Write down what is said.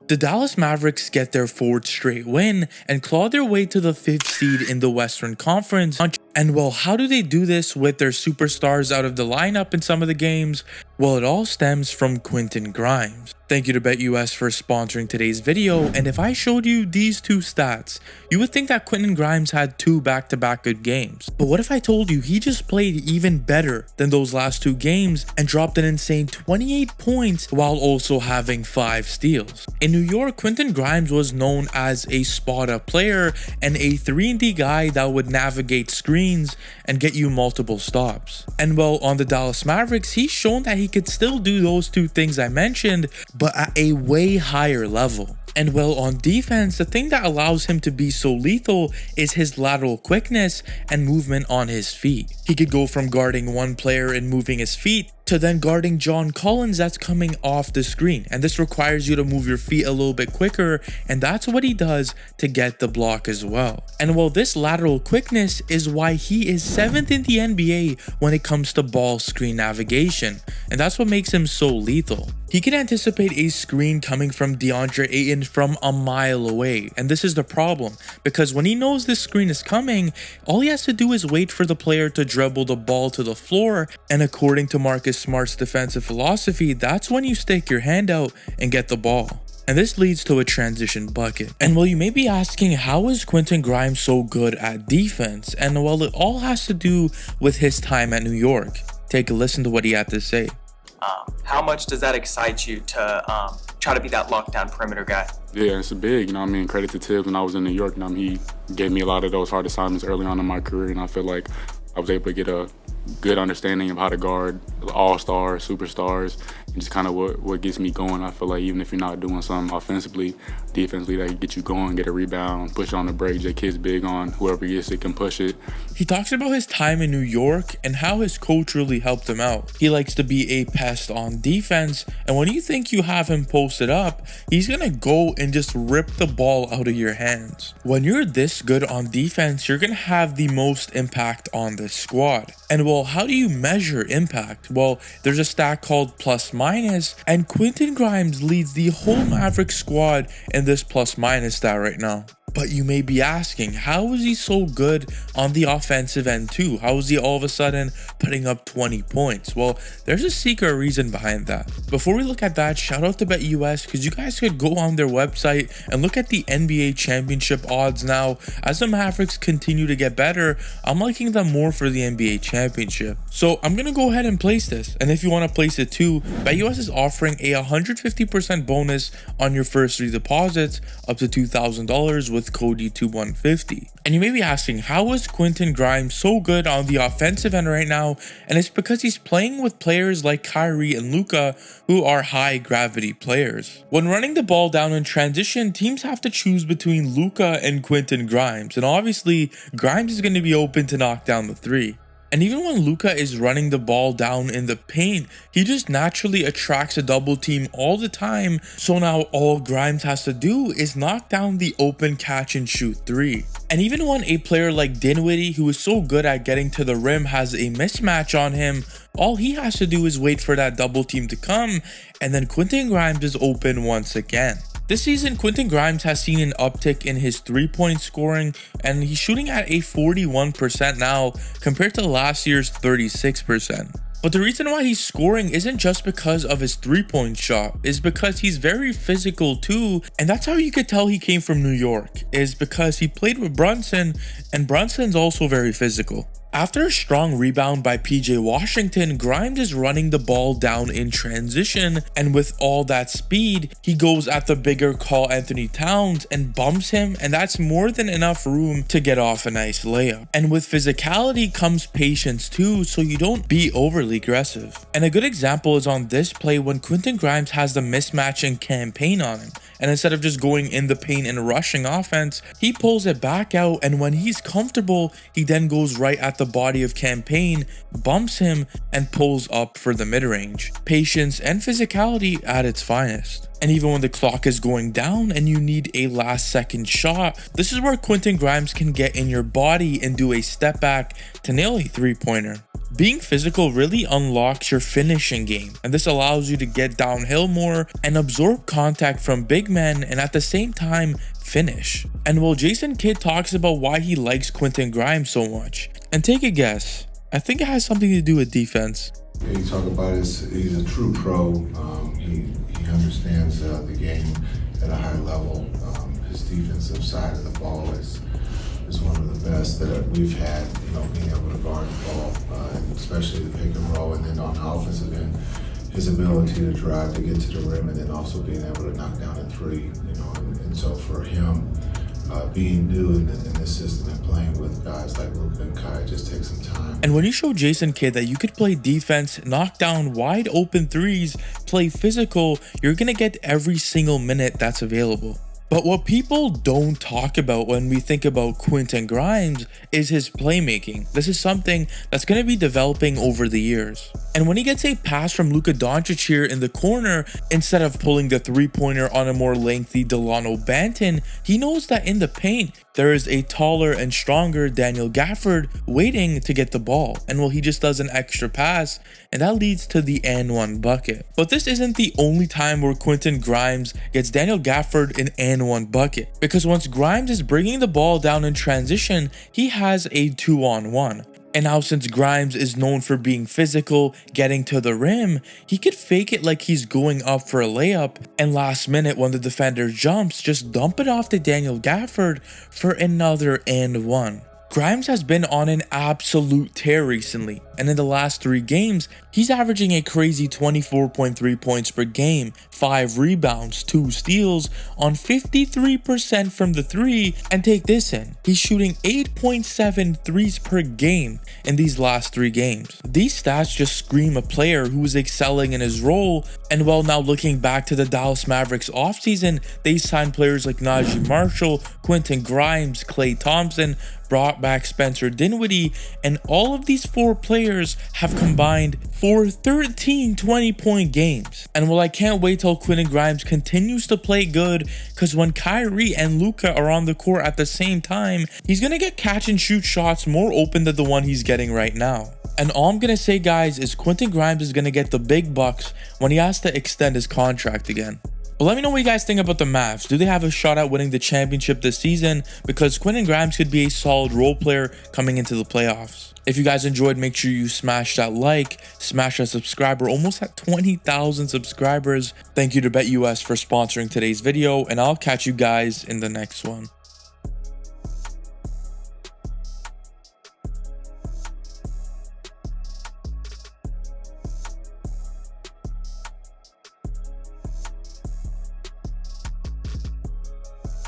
The Dallas Mavericks get their 4th straight win and claw their way to the 5th seed in the Western Conference. And well, how do they do this with their superstars out of the lineup in some of the games? Well, it all stems from Quentin Grimes. Thank you to BetUS for sponsoring today's video, and if I showed you these two stats, you would think that Quentin Grimes had 2 back-to-back good games. But what if I told you he just played even better than those last 2 games and dropped an insane 28 points while also having 5 steals? In New York, Quentin Grimes was known as a spot-up player and a 3-and-D guy that would navigate screens and get you multiple stops. And well, on the Dallas Mavericks, he's shown that he could still do those 2 things I mentioned, but at a way higher level. And well, on defense, the thing that allows him to be so lethal is his lateral quickness and movement on his feet. He could go from guarding one player and moving his feet to then guarding John Collins that's coming off the screen, and this requires you to move your feet a little bit quicker, and that's what he does to get the block as well. And well, this lateral quickness is why he is 7th in the NBA when it comes to ball screen navigation, and that's what makes him so lethal. He can anticipate a screen coming from DeAndre Ayton from a mile away, and this is the problem, because when he knows this screen is coming, all he has to do is wait for the player to dribble the ball to the floor, and according to Marcus Smart's defensive philosophy, that's when you stick your hand out and get the ball. And this leads to a transition bucket. And well, you may be asking, how is Quentin Grimes so good at defense? And well, it all has to do with his time at New York. Take a listen to what he had to say. How much does that excite you to try to be that lockdown perimeter guy? Yeah, it's big. Credit to Tibbs when I was in New York. He gave me a lot of those hard assignments early on in my career, and I feel like I was able to get a good understanding of how to guard all-stars, superstars, and just kind of what gets me going. I feel like even if you're not doing something offensively, defensively, that can get you going, get a rebound, push on the break. J Kid's big on whoever gets it can push it. He talks about his time in New York and how his coach really helped him out. He likes to be a pest on defense, and when you think you have him posted up, he's gonna go and just rip the ball out of your hands. When you're this good on defense, you're gonna have the most impact on this squad. And well, how do you measure impact? Well, there's a stat called plus minus, and Quentin Grimes leads the whole Mavericks squad in this plus minus stat right now. But you may be asking, how is he so good on the offensive end too? How is he all of a sudden putting up 20 points? Well, there's a secret reason behind that. Before we look at that, shout out to BetUS, because you guys could go on their website and look at the NBA championship odds now. As the Mavericks continue to get better, I'm liking them more for the NBA championship. So I'm going to go ahead and place this. And if you want to place it too, BetUS is offering a 150% bonus on your first 3 deposits up to $2,000 with code YouTube150. And you may be asking, how is Quentin Grimes so good on the offensive end right now? And it's because he's playing with players like Kyrie and Luka, who are high gravity players. When running the ball down in transition, teams have to choose between Luka and Quentin Grimes, and obviously Grimes is going to be open to knock down the 3. And even when Luka is running the ball down in the paint, he just naturally attracts a double team all the time. So now all Grimes has to do is knock down the open catch and shoot 3. And even when a player like Dinwiddie, who is so good at getting to the rim, has a mismatch on him, all he has to do is wait for that double team to come, and then Quentin Grimes is open once again. This season, Quentin Grimes has seen an uptick in his 3-point scoring, and he's shooting at a 41% now compared to last year's 36%. But the reason why he's scoring isn't just because of his 3-point shot, it's because he's very physical too, and that's how you could tell he came from New York, is because he played with Brunson, and Brunson's also very physical. After a strong rebound by PJ Washington, Grimes is running the ball down in transition, and with all that speed, he goes at the bigger Karl Anthony Towns and bumps him, and that's more than enough room to get off a nice layup. And with physicality comes patience too, so you don't be overly aggressive. And a good example is on this play when Quentin Grimes has the mismatch in campaign on him, and instead of just going in the paint and rushing offense, he pulls it back out, and when he's comfortable, he then goes right at the body of campaign, bumps him, and pulls up for the mid-range. Patience and physicality at its finest. And even when the clock is going down and you need a last second shot, this is where Quentin Grimes can get in your body and do a step back to nail a 3-pointer. Being physical really unlocks your finishing game, and this allows you to get downhill more and absorb contact from big men and at the same time finish. And while Jason Kidd talks about why he likes Quentin Grimes so much, and take a guess, I think it has something to do with defense. You talk about he's a true pro. He understands the game at a high level. His defensive side of the ball is one of the best that we've had, being able to guard the ball, especially the pick and roll, and then on the offensive end, his ability to drive to get to the rim and then also being able to knock down a three, and so for him, being new in this system and playing with guys like Luka and Kai, it just takes some time. And when you show Jason Kidd that you could play defense, knock down wide open threes, play physical, you're gonna get every single minute that's available. But what people don't talk about when we think about Quentin Grimes is his playmaking. This is something that's going to be developing over the years. And when he gets a pass from Luka Doncic here in the corner, instead of pulling the three-pointer on a more lengthy Delano Banton, he knows that in the paint, there is a taller and stronger Daniel Gafford waiting to get the ball. And well, he just does an extra pass, and that leads to the and-one bucket. But this isn't the only time where Quentin Grimes gets Daniel Gafford an and-one bucket, because once Grimes is bringing the ball down in transition, he has a 2-on-1. And now since Grimes is known for being physical, getting to the rim, he could fake it like he's going up for a layup, and last minute when the defender jumps, just dump it off to Daniel Gafford for another and one. Grimes has been on an absolute tear recently, and in the last 3 games, he's averaging a crazy 24.3 points per game, 5 rebounds, 2 steals, on 53% from the 3, and take this in, he's shooting 8.7 threes per game in these last 3 games. These stats just scream a player who is excelling in his role, and while now looking back to the Dallas Mavericks offseason, they signed players like Najee Marshall, Quentin Grimes, Klay Thompson, brought back Spencer Dinwiddie, and all of these 4 players have combined for 13 20-point games. And while I can't wait till Quentin Grimes continues to play good, because when Kyrie and Luka are on the court at the same time, he's gonna get catch and shoot shots more open than the one he's getting right now. And all I'm gonna say, guys, is Quentin Grimes is gonna get the big bucks when he has to extend his contract again. But let me know what you guys think about the Mavs. Do they have a shot at winning the championship this season? Because Quentin Grimes could be a solid role player coming into the playoffs. If you guys enjoyed, make sure you smash that like, smash that subscribe. We're almost at 20,000 subscribers. Thank you to BetUS for sponsoring today's video, and I'll catch you guys in the next one.